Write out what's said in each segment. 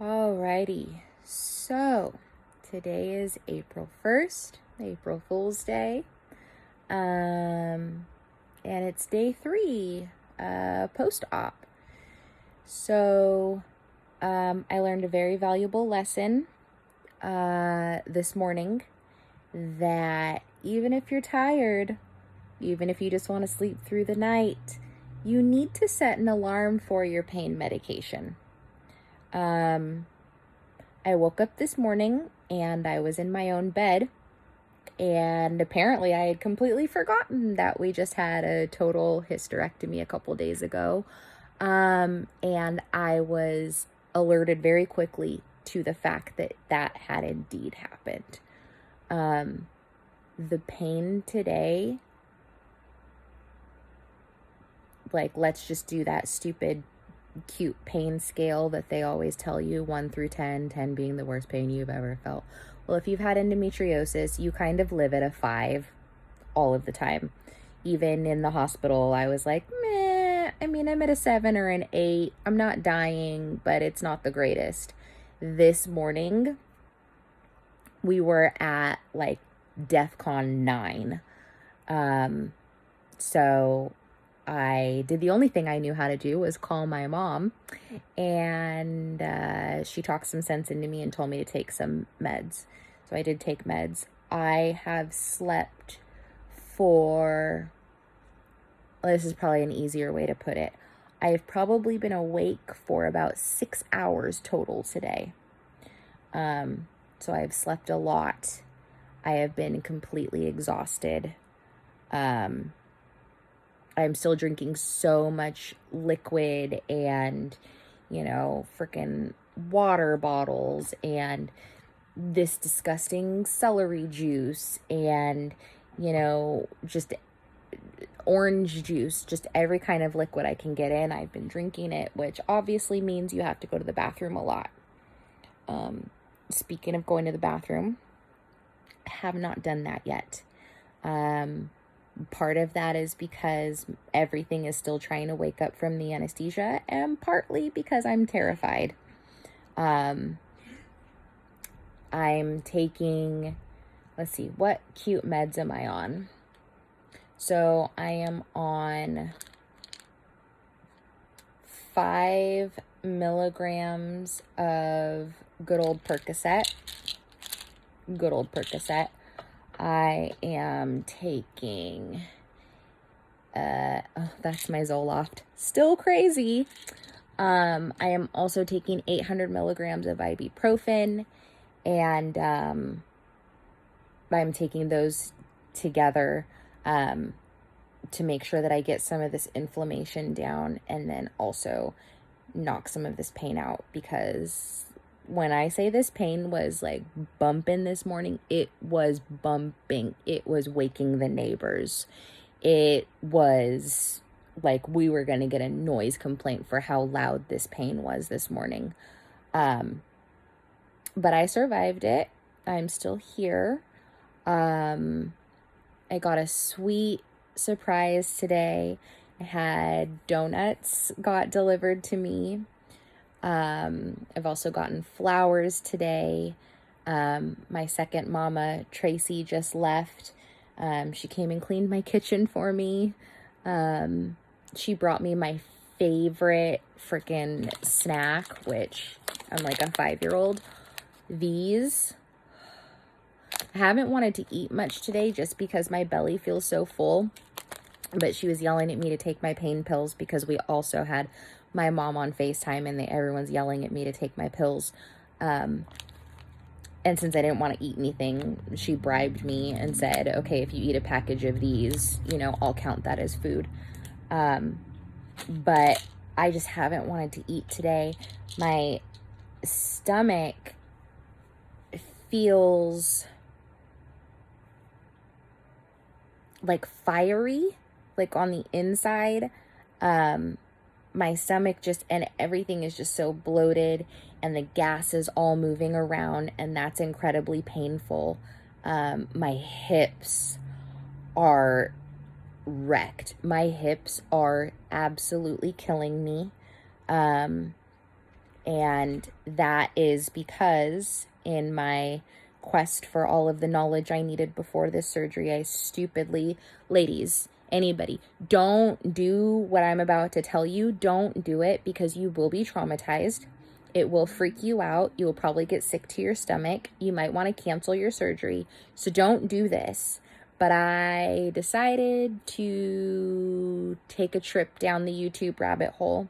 Alrighty, so today is April 1st, April Fool's Day, and it's day 3, post-op. So, I learned a very valuable lesson this morning that even if you're tired, even if you just want to sleep through the night, you need to set an alarm for your pain medication. I woke up this morning and I was in my own bed, and apparently I had completely forgotten that we just had a total hysterectomy a couple days ago. And I was alerted very quickly to the fact that that had indeed happened. The pain today, let's just do that stupid cute pain scale that they always tell you, 1 through 10, 10 being the worst pain you've ever felt. Well, if you've had endometriosis, you kind of live at a 5 all of the time. Even in the hospital, I was like, meh, I'm at a 7 or an 8. I'm not dying, but it's not the greatest. This morning, we were at DEFCON 9. So I did the only thing I knew how to do was call my mom, and she talked some sense into me and told me to take some meds. So I did take meds. I have slept for, this is probably an easier way to put it, I've probably been awake for about 6 hours total today. So I've slept a lot. I have been completely exhausted. I'm still drinking so much liquid and, freaking water bottles and this disgusting celery juice and, just orange juice, just every kind of liquid I can get in. I've been drinking it, which obviously means you have to go to the bathroom a lot. Speaking of going to the bathroom, I have not done that yet. Part of that is because everything is still trying to wake up from the anesthesia, and partly because I'm terrified. I'm taking, let's see, what cute meds am I on? So I am on 5 milligrams of good old Percocet. I am taking, that's my Zoloft. Still crazy. I am also taking 800 milligrams of ibuprofen, and I'm taking those together to make sure that I get some of this inflammation down and then also knock some of this pain out, because when I say this pain was bumping this morning, it was bumping. It was waking the neighbors. It was like we were going to get a noise complaint for how loud this pain was this morning. But I survived it. I'm still here. I got a sweet surprise today. I had donuts got delivered to me. I've also gotten flowers today. My second mama, Tracy, just left. She came and cleaned my kitchen for me. She brought me my favorite freaking snack, which I'm like a 5-year-old. These. I haven't wanted to eat much today just because my belly feels so full. But she was yelling at me to take my pain pills because we also had my mom on FaceTime, and everyone's yelling at me to take my pills. And since I didn't want to eat anything, she bribed me and said, okay, if you eat a package of these, I'll count that as food. But I just haven't wanted to eat today. My stomach feels fiery, on the inside. My stomach and everything is just so bloated, and the gas is all moving around, and that's incredibly painful. My hips are wrecked. My hips are absolutely killing me. And that is because in my quest for all of the knowledge I needed before this surgery, I stupidly, ladies, anybody, don't do what I'm about to tell you. Don't do it, because you will be traumatized. It will freak you out. You will probably get sick to your stomach. You might want to cancel your surgery. So don't do this. But I decided to take a trip down the YouTube rabbit hole,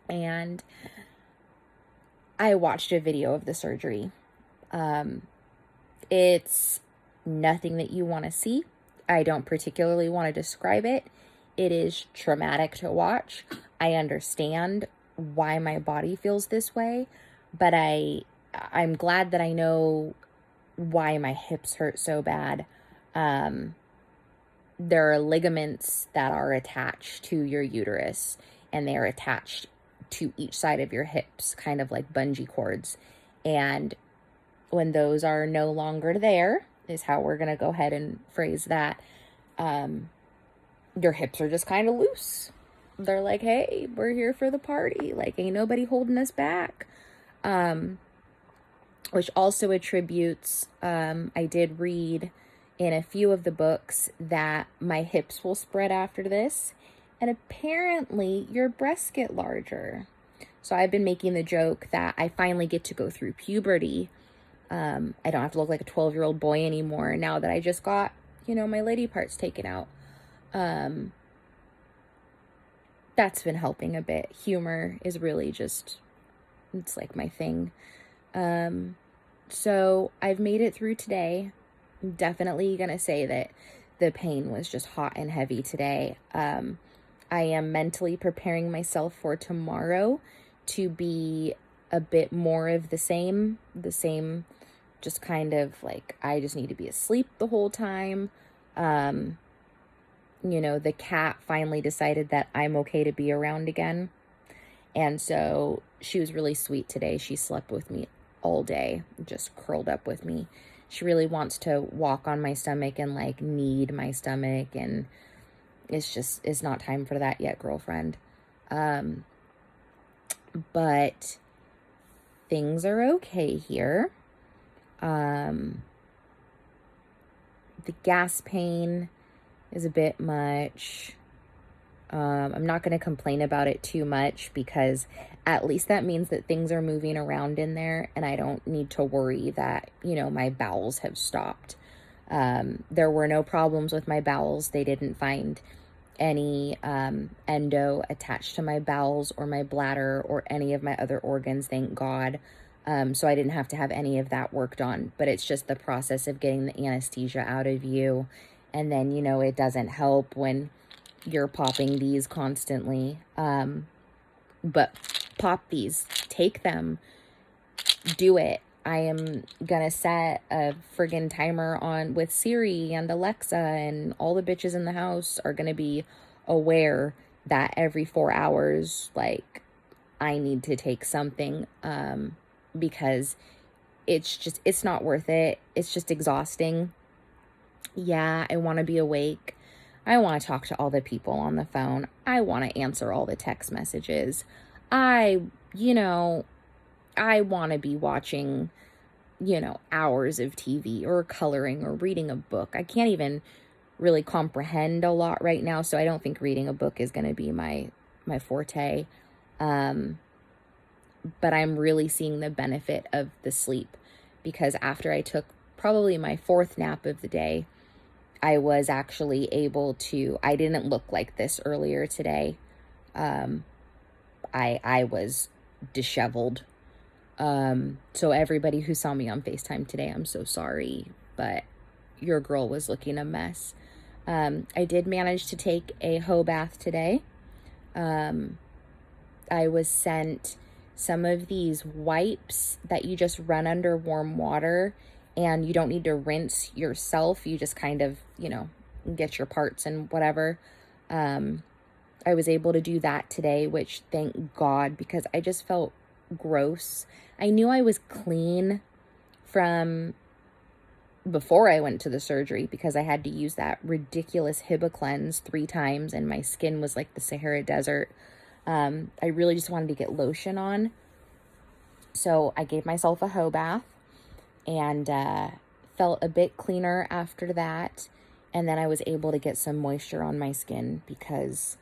and I watched a video of the surgery. It's nothing that you want to see. I don't particularly want to describe it. It is traumatic to watch. I understand why my body feels this way, but I'm glad that I know why my hips hurt so bad. There are ligaments that are attached to your uterus, and they are attached to each side of your hips, kind of like bungee cords. And when those are no longer there, is how we're going to go ahead and phrase that, your hips are just kind of loose. They're like, hey, we're here for the party. Like, ain't nobody holding us back. Which also attributes, I did read in a few of the books that my hips will spread after this. And apparently your breasts get larger. So I've been making the joke that I finally get to go through puberty. I don't have to look like a 12-year-old boy anymore now that I just got, my lady parts taken out. That's been helping a bit. Humor is really just, it's like my thing. So I've made it through today. I'm definitely gonna say that the pain was just hot and heavy today. I am mentally preparing myself for tomorrow to be a bit more of the same, just kind of like, I just need to be asleep the whole time. The cat finally decided that I'm okay to be around again. And so she was really sweet today. She slept with me all day, just curled up with me. She really wants to walk on my stomach and like knead my stomach, and it's not time for that yet, girlfriend. But things are okay here. The gas pain is a bit much. I'm not going to complain about it too much, because at least that means that things are moving around in there, and I don't need to worry that, my bowels have stopped. There were no problems with my bowels. They didn't find any endo attached to my bowels or my bladder or any of my other organs, thank God. So I didn't have to have any of that worked on, but it's just the process of getting the anesthesia out of you. And then, it doesn't help when you're popping these constantly. But pop these, take them, do it. I am gonna set a friggin' timer on with Siri and Alexa, and all the bitches in the house are gonna be aware that every 4 hours, like, I need to take something, because it's not worth it. It's just exhausting. Yeah, I want to be awake. I want to talk to all the people on the phone. I want to answer all the text messages. I want to be watching, hours of TV or coloring or reading a book. I can't even really comprehend a lot right now, so I don't think reading a book is going to be my forte. But I'm really seeing the benefit of the sleep, because after I took probably my 4th nap of the day, I was actually able to, I didn't look like this earlier today. I was disheveled. So everybody who saw me on FaceTime today, I'm so sorry, but your girl was looking a mess. I did manage to take a hoe bath today. I was sent some of these wipes that you just run under warm water, and you don't need to rinse yourself. You just kind of, get your parts and whatever. I was able to do that today, which thank God, because I just felt gross. I knew I was clean from before I went to the surgery, because I had to use that ridiculous Hibiclens 3 times, and my skin was like the Sahara Desert. I really just wanted to get lotion on, So I gave myself a hoe bath and felt a bit cleaner after that. And then I was able to get some moisture on my skin because,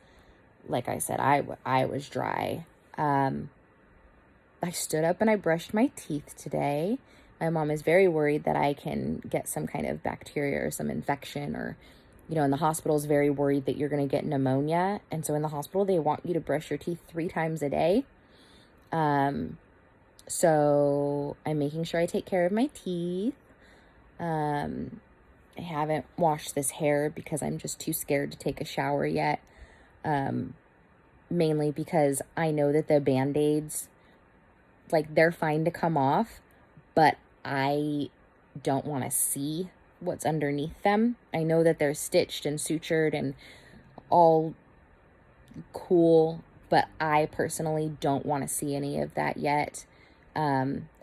like I said, I was dry. I stood up and I brushed my teeth today. My mom is very worried that I can get some kind of bacteria or some infection, or, in the hospital is very worried that you're going to get pneumonia. And so in the hospital, they want you to brush your teeth 3 times a day. So I'm making sure I take care of my teeth. I haven't washed this hair because I'm just too scared to take a shower yet. Mainly because I know that the Band-Aids, they're fine to come off, but I don't want to see what's underneath them. I know that they're stitched and sutured and all cool, but I personally don't want to see any of that yet,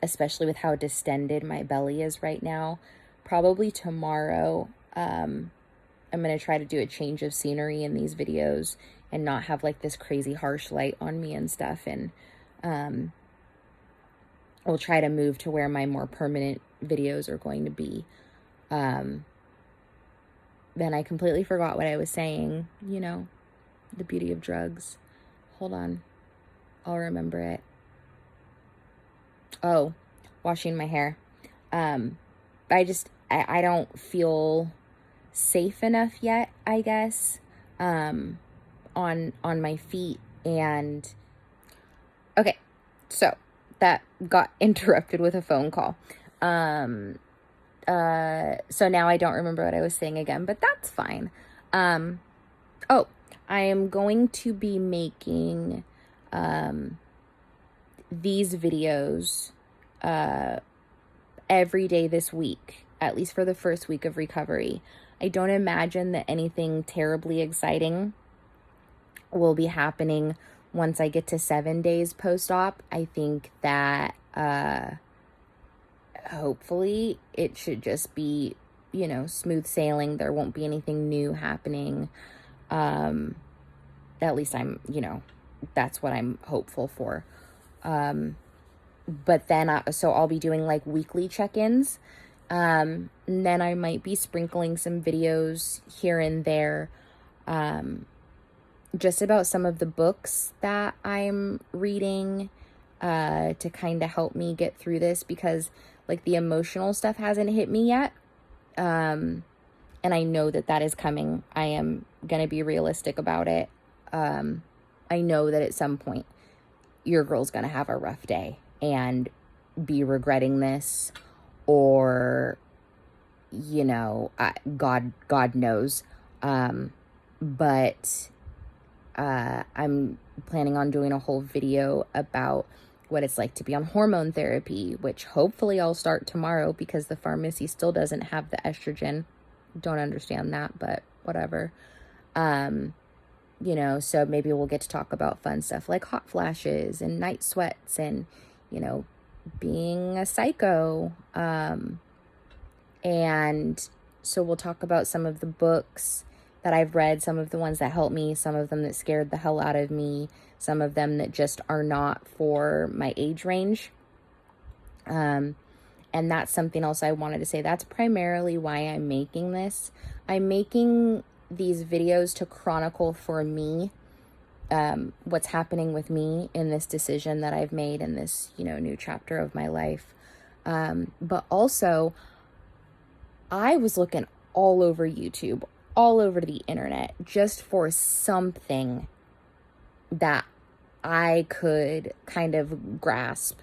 especially with how distended my belly is right now. Probably tomorrow, I'm going to try to do a change of scenery in these videos and not have this crazy harsh light on me and stuff. And I'll try to move to where my more permanent videos are going to be. Then I completely forgot what I was saying, the beauty of drugs. Hold on. I'll remember it. Oh, washing my hair. I don't feel safe enough yet, I guess, on my feet. And okay, so that got interrupted with a phone call. So now I don't remember what I was saying again, but that's fine. Oh, I am going to be making, these videos, every day this week, at least for the first week of recovery. I don't imagine that anything terribly exciting will be happening once I get to 7 days post-op. I think that hopefully it should just be, smooth sailing. There won't be anything new happening. At least that's what I'm hopeful for. But then, so I'll be doing weekly check-ins. And then I might be sprinkling some videos here and there, just about some of the books that I'm reading, to kind of help me get through this, because the emotional stuff hasn't hit me yet. And I know that is coming. I am going to be realistic about it. I know that at some point your girl's going to have a rough day and be regretting this, or, God knows. But I'm planning on doing a whole video about what it's like to be on hormone therapy, which hopefully I'll start tomorrow because the pharmacy still doesn't have the estrogen. Don't understand that, but whatever. So maybe we'll get to talk about fun stuff like hot flashes and night sweats and, being a psycho. And so we'll talk about some of the books that I've read, some of the ones that helped me, some of them that scared the hell out of me, some of them that just are not for my age range. And that's something else I wanted to say. That's primarily why I'm making this. I'm making these videos to chronicle for me, what's happening with me in this decision that I've made in this, new chapter of my life. But also, I was looking all over YouTube, all over the internet, just for something that I could kind of grasp,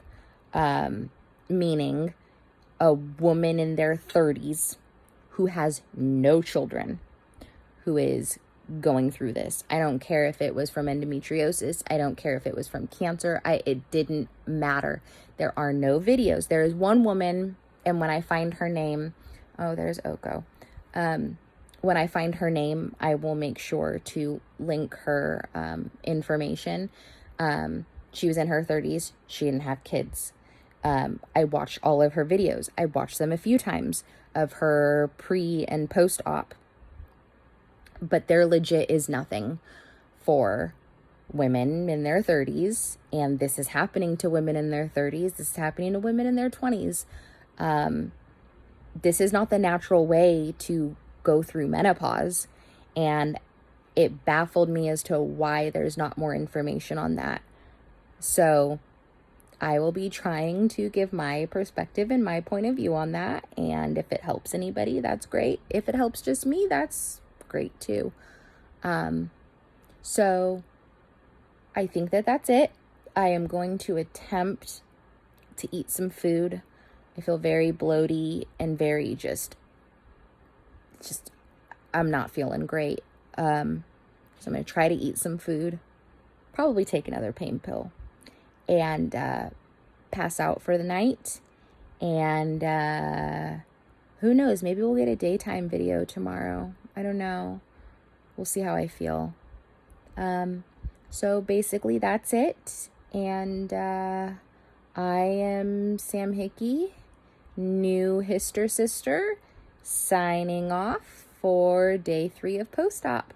meaning a woman in their 30s who has no children, who is going through this. I don't care if it was from endometriosis. I don't care if it was from cancer. It didn't matter. There are no videos. There is one woman, and when I find her name, oh, there's Oko. When I find her name, I will make sure to link her information. She was in her 30s. She didn't have kids. I watched all of her videos. I watched them a few times of her pre and post-op. But there legit is nothing for women in their 30s, and this is happening to women in their 30s. This is happening to women in their 20s. This is not the natural way to go through menopause, and it baffled me as to why there's not more information on that. So I will be trying to give my perspective and my point of view on that, and if it helps anybody, that's great. If it helps just me, that's great too. So I think that that's it. I am going to attempt to eat some food. I feel very bloaty and very just I'm not feeling great. So I'm going to try to eat some food, probably take another pain pill, and pass out for the night. And who knows, maybe we'll get a daytime video tomorrow. I don't know. We'll see how I feel. So basically that's it. And I am Sam Hickey, new Hister Sister, signing off for day 3 of post-op.